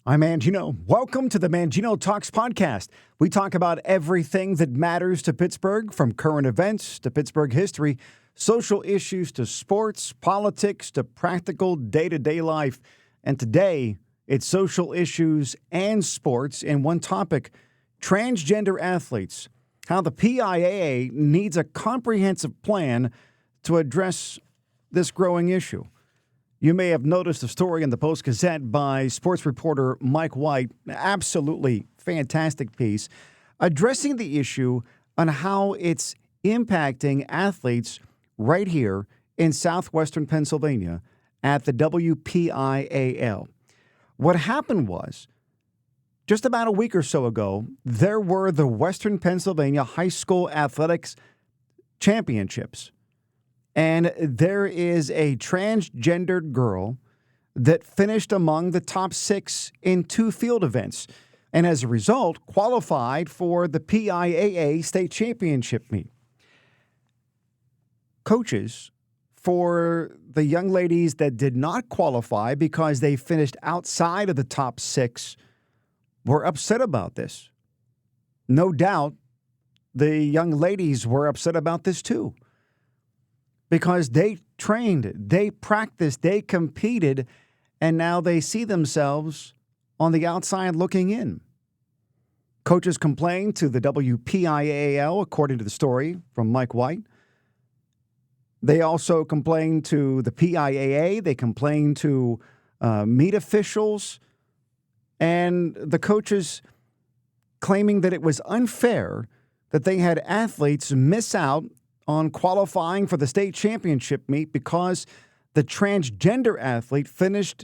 I'm Mangino. Welcome to the Mangino Talks podcast. We talk about everything that matters to Pittsburgh, from current events to Pittsburgh history, social issues to sports, politics to practical day-to-day life. And today, it's social issues and sports in one topic: transgender athletes. How the PIAA needs a comprehensive plan to address this growing issue. You may have noticed a story in the Post-Gazette by sports reporter Mike White, absolutely fantastic piece, addressing the issue on how it's impacting athletes right here in southwestern Pennsylvania at the WPIAL. What happened was, just about a week or so ago, there were the Western Pennsylvania High School Athletics Championships. And there is a transgendered girl that finished among the top 6 in 2 field events, and as a result, qualified for the PIAA state championship meet. Coaches for the young ladies that did not qualify because they finished outside of the top 6 were upset about this. No doubt the young ladies were upset about this too, because they trained, they practiced, they competed, and now they see themselves on the outside looking in. Coaches complained to the WPIAL, according to the story from Mike White. They also complained to the PIAA. They complained to meet officials, and the coaches claiming that it was unfair that they had athletes miss out on qualifying for the state championship meet because the transgender athlete finished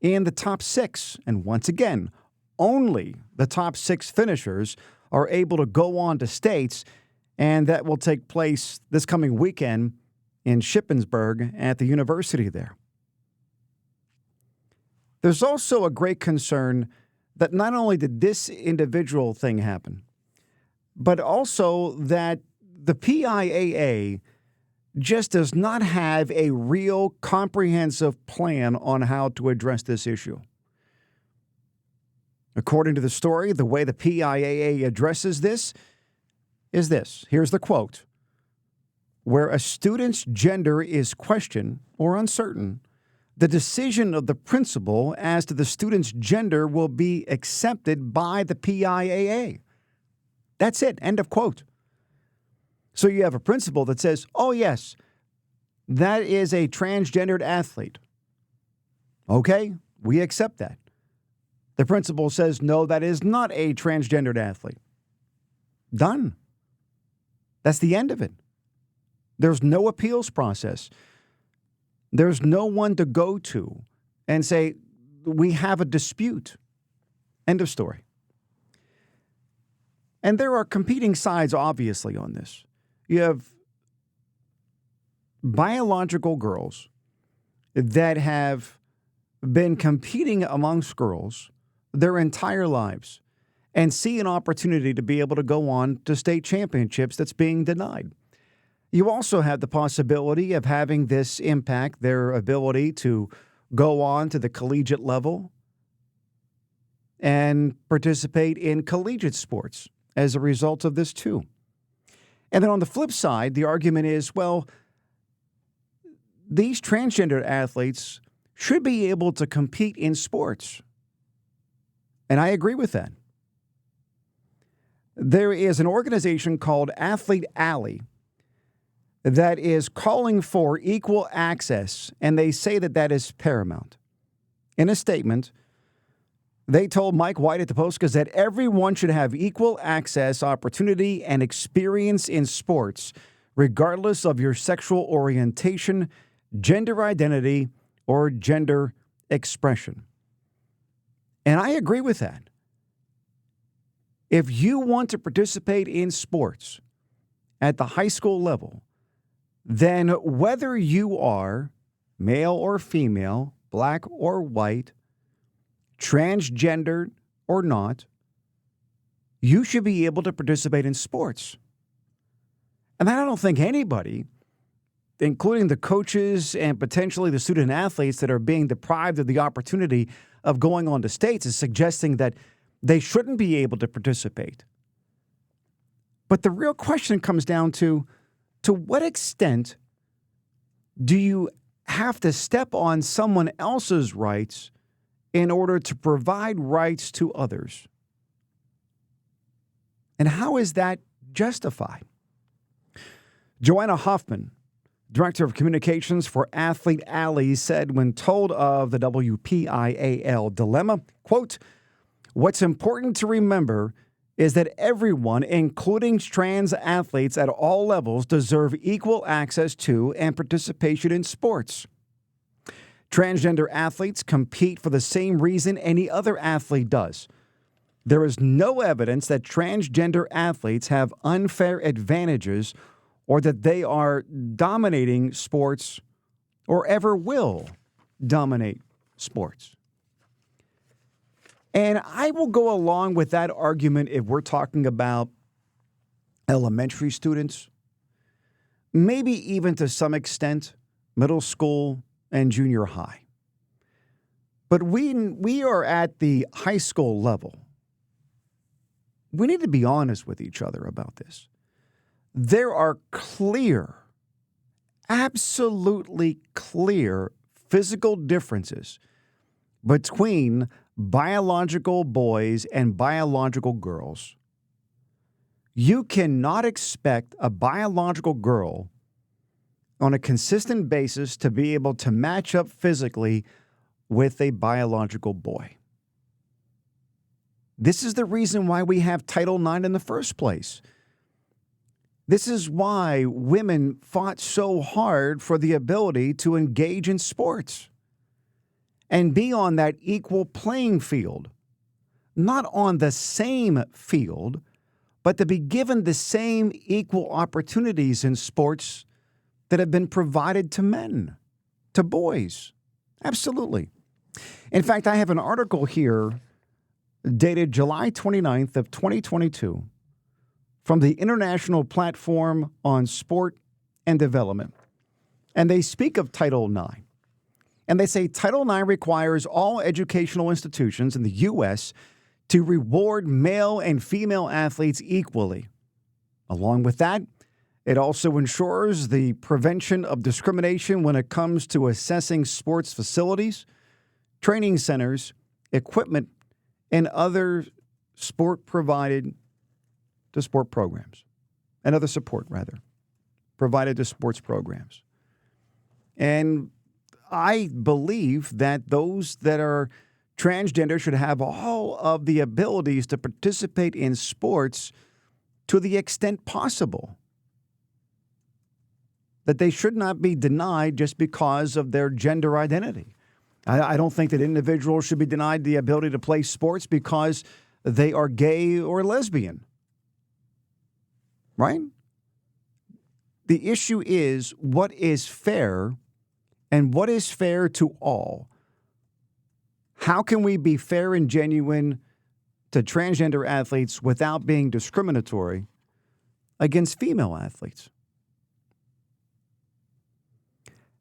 in the top 6. And once again, only the top 6 finishers are able to go on to states, and that will take place this coming weekend in Shippensburg at the university there. There's also a great concern that not only did this individual thing happen, but also that the PIAA just does not have a real comprehensive plan on how to address this issue. According to the story, the way the PIAA addresses this is this. Here's the quote: "Where a student's gender is questioned or uncertain, the decision of the principal as to the student's gender will be accepted by the PIAA." That's it. End of quote. So you have a principal that says, oh, yes, that is a transgendered athlete. Okay, we accept that. The principal says, no, that is not a transgendered athlete. Done. That's the end of it. There's no appeals process. There's no one to go to and say, we have a dispute. End of story. And there are competing sides, obviously, on this. You have biological girls that have been competing amongst girls their entire lives and see an opportunity to be able to go on to state championships that's being denied. You also have the possibility of having this impact their ability to go on to the collegiate level and participate in collegiate sports as a result of this too. And then on the flip side, the argument is, well, these transgender athletes should be able to compete in sports. And I agree with that. There is an organization called Athlete Alley that is calling for equal access, and they say that that is paramount. In a statement, they told Mike White at the Post-Gazette, everyone should have equal access, opportunity, and experience in sports, regardless of your sexual orientation, gender identity, or gender expression. And I agree with that. If you want to participate in sports at the high school level, then whether you are male or female, black or white, transgendered or not, you should be able to participate in sports. And I don't think anybody, including the coaches and potentially the student athletes that are being deprived of the opportunity of going on to states is suggesting that they shouldn't be able to participate. But the real question comes down to what extent do you have to step on someone else's rights in order to provide rights to others? And how is that justified? Joanna Hoffman, Director of Communications for Athlete Alley, said when told of the WPIAL dilemma, quote, "What's important to remember is that everyone, including trans athletes at all levels, deserve equal access to and participation in sports. Transgender athletes compete for the same reason any other athlete does. There is no evidence that transgender athletes have unfair advantages or that they are dominating sports or ever will dominate sports." And I will go along with that argument if we're talking about elementary students, maybe even to some extent middle school and junior high. But we are at the high school level. We need to be honest with each other about this. There are clear, absolutely clear physical differences between biological boys and biological girls. You cannot expect a biological girl on a consistent basis to be able to match up physically with a biological boy. This is the reason why we have Title IX in the first place. This is why women fought so hard for the ability to engage in sports and be on that equal playing field, not on the same field, but to be given the same equal opportunities in sports that have been provided to men, to boys. Absolutely. In fact, I have an article here dated July 29th of 2022 from the International Platform on Sport and Development. And they speak of Title IX. And they say Title IX requires all educational institutions in the U.S. to reward male and female athletes equally. Along with that, it also ensures the prevention of discrimination when it comes to assessing sports facilities, training centers, equipment, and other sport provided to sport programs, and other support, rather, provided to sports programs. And I believe that those that are transgender should have all of the abilities to participate in sports to the extent possible. That they should not be denied just because of their gender identity. I don't think that individuals should be denied the ability to play sports because they are gay or lesbian. Right? The issue is what is fair and what is fair to all. How can we be fair and genuine to transgender athletes without being discriminatory against female athletes?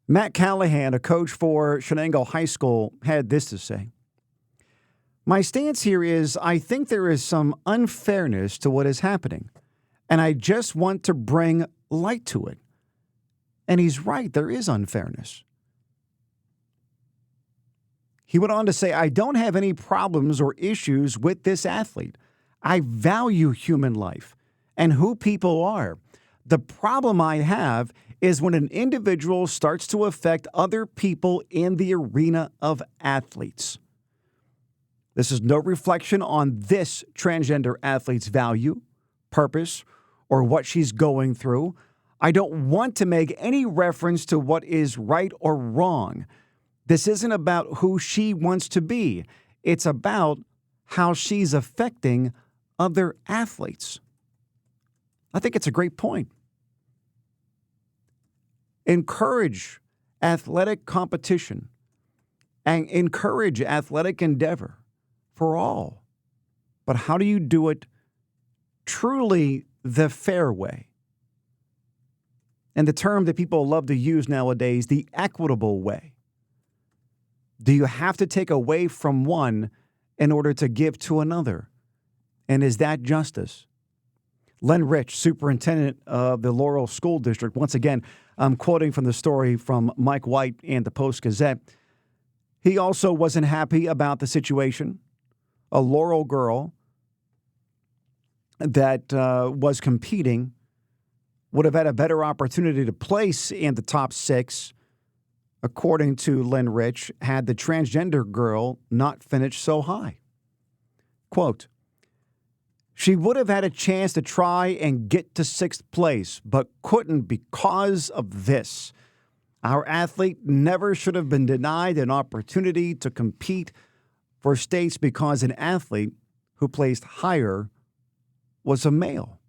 Matt Callahan, a coach for Shenango High School, had this to say. "My stance here is I think there is some unfairness to what is happening, and I just want to bring light to it." And he's right, there is unfairness. He went on to say, "I don't have any problems or issues with this athlete. I value human life and who people are. The problem I have is when an individual starts to affect other people in the arena of athletes. This is no reflection on this transgender athlete's value, purpose, or what she's going through. I don't want to make any reference to what is right or wrong. This isn't about who she wants to be. It's about how she's affecting other athletes." I think it's a great point. Encourage athletic competition and encourage athletic endeavor for all. But how do you do it truly the fair way? And the term that people love to use nowadays, the equitable way. Do you have to take away from one in order to give to another? And is that justice? Len Rich, superintendent of the Laurel School District, once again, I'm quoting from the story from Mike White and the Post-Gazette. He also wasn't happy about the situation. A Laurel girl that was competing would have had a better opportunity to place in the top 6, according to Len Rich, had the transgender girl not finished so high. Quote, she would have had a chance to try and get to 6th place, but couldn't because of this. Our athlete never should have been denied an opportunity to compete for states because an athlete who placed higher was a male.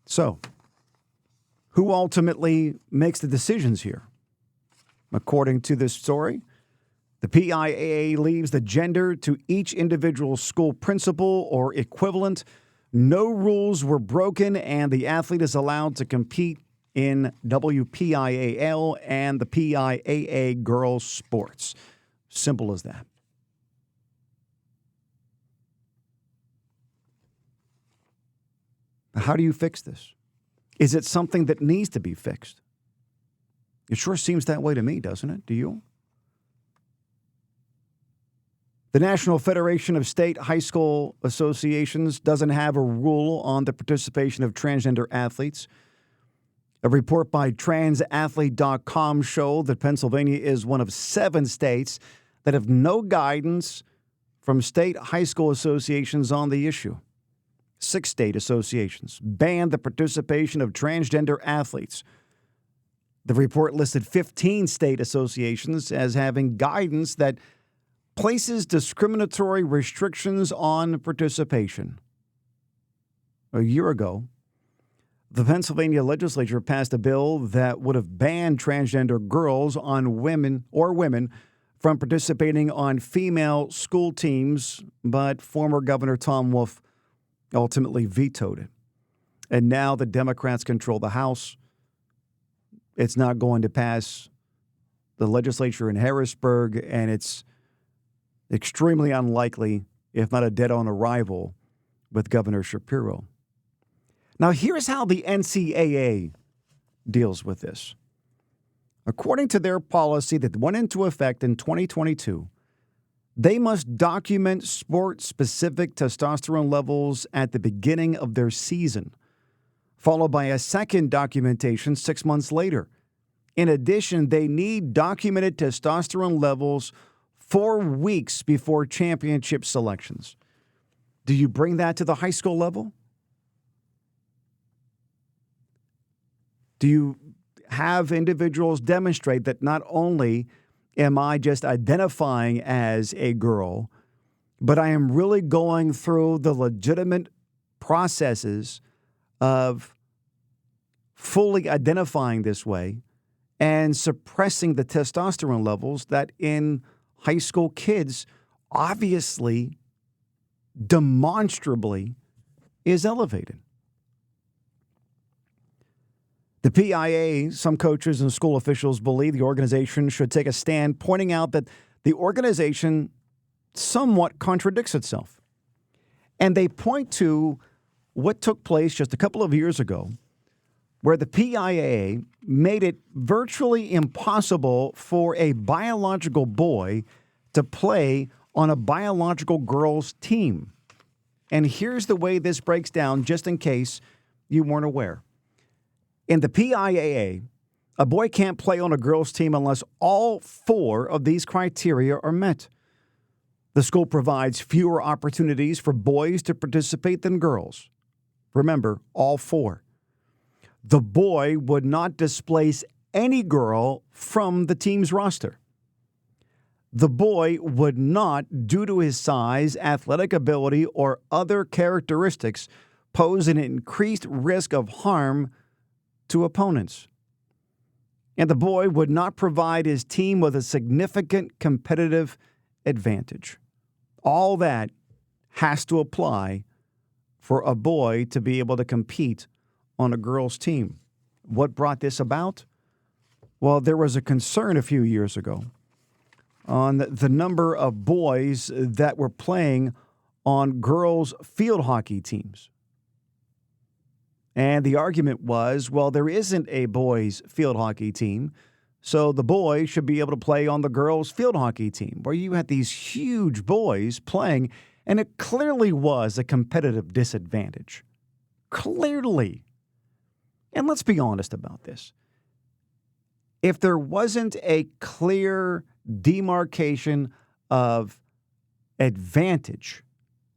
So, who ultimately makes the decisions here? According to this story, the PIAA leaves the gender to each individual school principal or equivalent. No rules were broken, and the athlete is allowed to compete in WPIAL and the PIAA girls' sports. Simple as that. How do you fix this? Is it something that needs to be fixed? It sure seems that way to me, doesn't it? Do you? The National Federation of State High School Associations doesn't have a rule on the participation of transgender athletes. A report by transathlete.com showed that Pennsylvania is one of 7 states that have no guidance from state high school associations on the issue. 6 state associations banned the participation of transgender athletes. The report listed 15 state associations as having guidance that places discriminatory restrictions on participation. A year ago, the Pennsylvania legislature passed a bill that would have banned transgender girls on women from participating on female school teams, but former Governor Tom Wolf ultimately vetoed it. And now the Democrats control the House. It's not going to pass the legislature in Harrisburg, and it's extremely unlikely, if not a dead-on arrival, with Governor Shapiro. Now, here's how the NCAA deals with this. According to their policy that went into effect in 2022, they must document sport-specific testosterone levels at the beginning of their season, followed by a second documentation 6 months later. In addition, they need documented testosterone levels 4 weeks before championship selections. Do you bring that to the high school level? Do you have individuals demonstrate that not only am I just identifying as a girl, but I am really going through the legitimate processes of fully identifying this way and suppressing the testosterone levels that in high school kids obviously, demonstrably is elevated. The PIAA, some coaches and school officials believe the organization should take a stand, pointing out that the organization somewhat contradicts itself. And they point to what took place just a couple of years ago, where the PIAA made it virtually impossible for a biological boy to play on a biological girl's team. And here's the way this breaks down, just in case you weren't aware. In the PIAA, a boy can't play on a girl's team unless all 4 of these criteria are met. The school provides fewer opportunities for boys to participate than girls. Remember, all 4. The boy would not displace any girl from the team's roster. The boy would not, due to his size, athletic ability, or other characteristics, pose an increased risk of harm to opponents. And the boy would not provide his team with a significant competitive advantage. All that has to apply for a boy to be able to compete on a girl's team. What brought this about? Well, there was a concern a few years ago on the number of boys that were playing on girls' field hockey teams. And the argument was, well, there isn't a boys' field hockey team, so the boys should be able to play on the girls' field hockey team, where you had these huge boys playing, and it clearly was a competitive disadvantage. Clearly. And let's be honest about this. If there wasn't a clear demarcation of advantage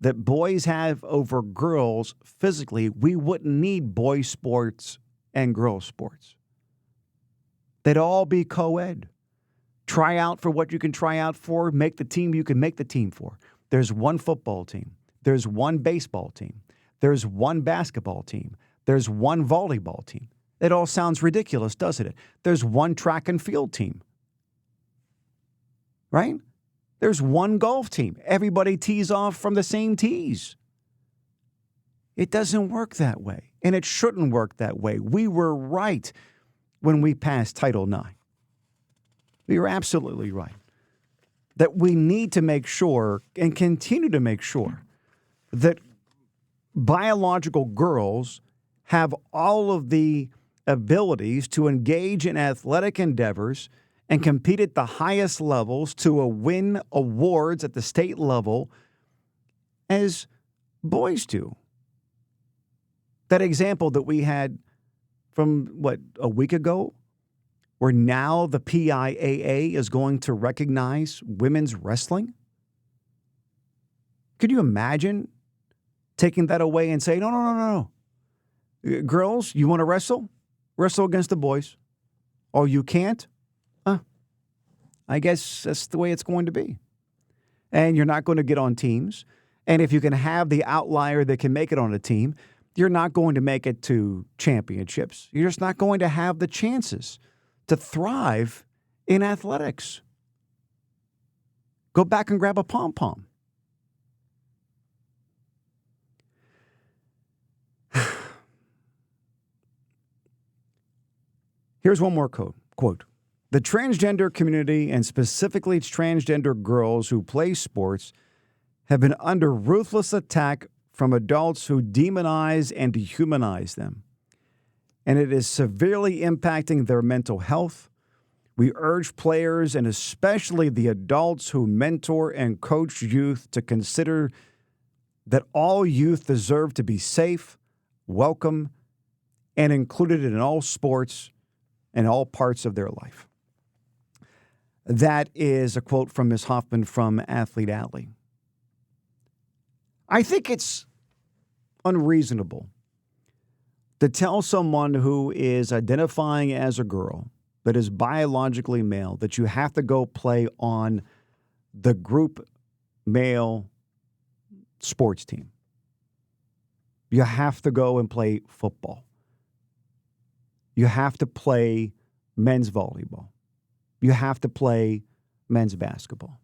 that boys have over girls physically, we wouldn't need boys' sports and girls' sports. They'd all be co-ed. Try out for what you can try out for, make the team you can make the team for. There's one football team. There's one baseball team. There's one basketball team. There's one volleyball team. It all sounds ridiculous, doesn't it? There's one track and field team. Right? There's one golf team. Everybody tees off from the same tees. It doesn't work that way, and it shouldn't work that way. We were right when we passed Title IX. We were absolutely right that we need to make sure and continue to make sure that biological girls have all of the abilities to engage in athletic endeavors and compete at the highest levels to win awards at the state level as boys do. That example that we had from, a week ago, where now the PIAA is going to recognize women's wrestling? Could you imagine taking that away and saying, no. Girls, you want to wrestle? Wrestle against the boys. Oh, you can't? I guess that's the way it's going to be. And you're not going to get on teams. And if you can have the outlier that can make it on a team, you're not going to make it to championships. You're just not going to have the chances to thrive in athletics. Go back and grab a pom-pom. Here's one more quote. The transgender community, and specifically transgender girls who play sports, have been under ruthless attack from adults who demonize and dehumanize them. And it is severely impacting their mental health. We urge players, and especially the adults who mentor and coach youth, to consider that all youth deserve to be safe, welcome, and included in all sports and all parts of their life. That is a quote from Ms. Hoffman from Athlete Alley. I think it's unreasonable to tell someone who is identifying as a girl that is biologically male that you have to go play on the group male sports team. You have to go and play football. You have to play men's volleyball. You have to play men's basketball.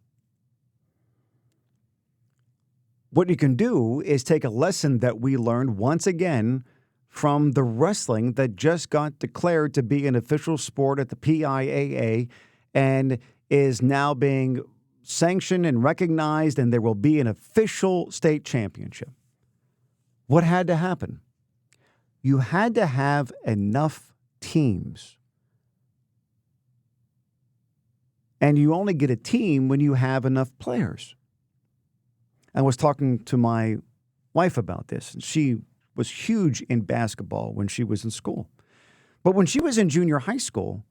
What you can do is take a lesson that we learned once again from the wrestling that just got declared to be an official sport at the PIAA and is now being sanctioned and recognized, and there will be an official state championship. What had to happen? You had to have enough teams. And you only get a team when you have enough players. I was talking to my wife about this, and she was huge in basketball when she was in school. But when she was in junior high school,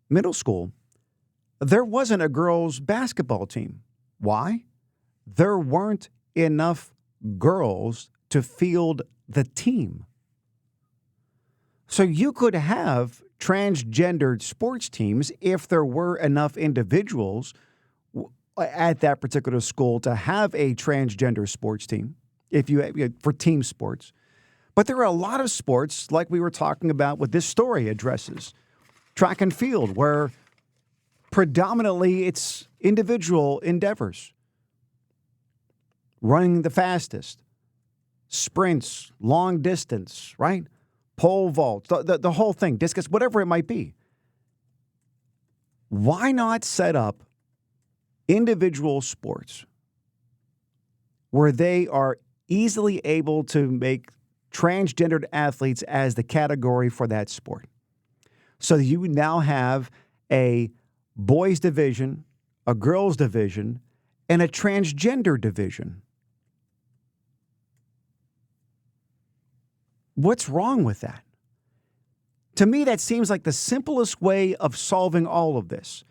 middle school, there wasn't a girls' basketball team. Why? There weren't enough girls to field the team. So you could have transgendered sports teams if there were enough individuals at that particular school to have a transgender sports team, for team sports. But there are a lot of sports, like we were talking about what this story addresses, track and field, where predominantly it's individual endeavors. Running the fastest, sprints, long distance, right? Pole vault, the whole thing, discus, whatever it might be. Why not set up individual sports where they are easily able to make transgendered athletes as the category for that sport? So you now have a boys division, a girls division, and a transgender division. What's wrong with that? To me, that seems like the simplest way of solving all of this.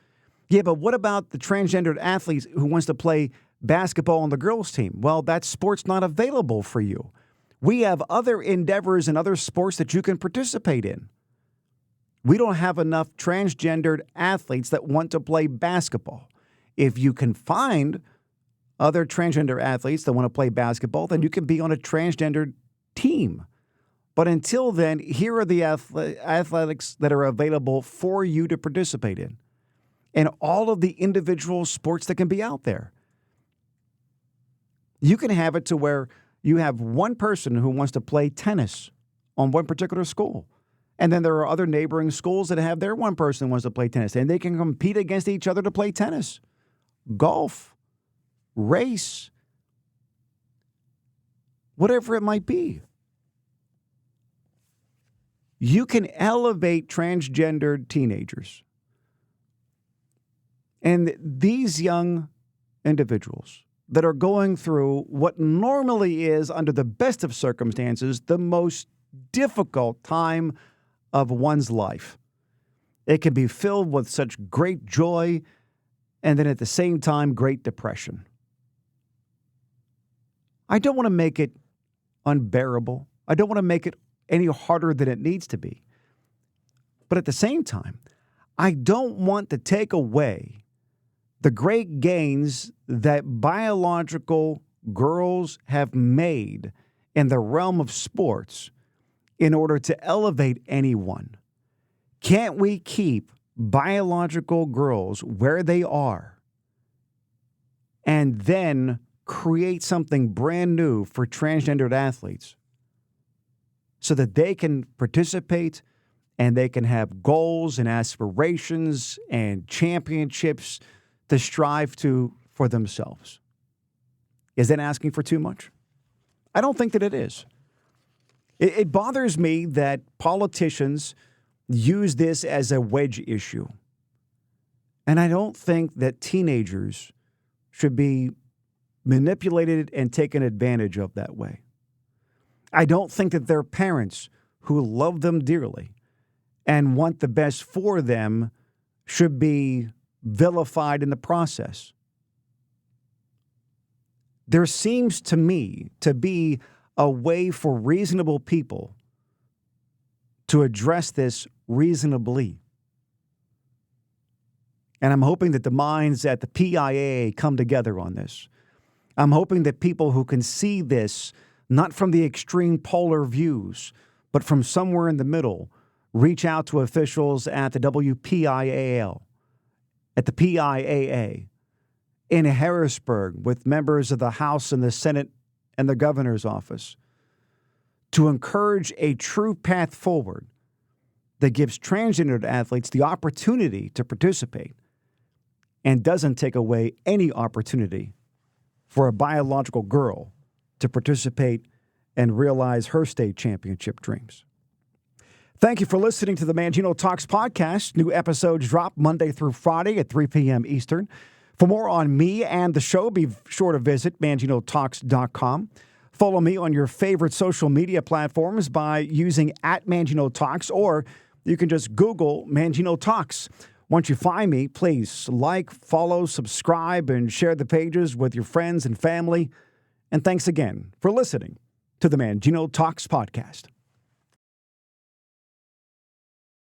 Yeah, but what about the transgendered athletes who wants to play basketball on the girls' team? Well, that sport's not available for you. We have other endeavors and other sports that you can participate in. We don't have enough transgendered athletes that want to play basketball. If you can find other transgender athletes that want to play basketball, then you can be on a transgendered team. But until then, here are the athletics that are available for you to participate in, and all of the individual sports that can be out there. You can have it to where you have one person who wants to play tennis on one particular school. And then there are other neighboring schools that have their one person who wants to play tennis, and they can compete against each other to play tennis, golf, race, whatever it might be. You can elevate transgendered teenagers. And these young individuals that are going through what normally is, under the best of circumstances, the most difficult time of one's life. It can be filled with such great joy and then at the same time, great depression. I don't want to make it unbearable. I don't want to make it any harder than it needs to be. But at the same time, I don't want to take away the great gains that biological girls have made in the realm of sports in order to elevate anyone. Can't we keep biological girls where they are and then create something brand new for transgendered athletes so that they can participate and they can have goals and aspirations and championships to strive to for themselves? Is that asking for too much? I don't think that it is. It bothers me that politicians use this as a wedge issue. And I don't think that teenagers should be manipulated and taken advantage of that way. I don't think that their parents, who love them dearly and want the best for them, should be vilified in the process. There seems to me to be a way for reasonable people to address this reasonably. And I'm hoping that the minds at the PIAA come together on this. I'm hoping that people who can see this, not from the extreme polar views, but from somewhere in the middle, reach out to officials at the WPIAL, at the PIAA, in Harrisburg, with members of the House and the Senate and the governor's office, to encourage a true path forward that gives transgendered athletes the opportunity to participate and doesn't take away any opportunity for a biological girl to participate and realize her state championship dreams. Thank you for listening to the Mangino Talks podcast. New episodes drop Monday through Friday at 3 p.m. Eastern. For more on me and the show, be sure to visit ManginoTalks.com. Follow me on your favorite social media platforms by using @ManginoTalks, or you can just Google Mangino Talks. Once you find me, please like, follow, subscribe, and share the pages with your friends and family. And thanks again for listening to the Mangino Talks podcast.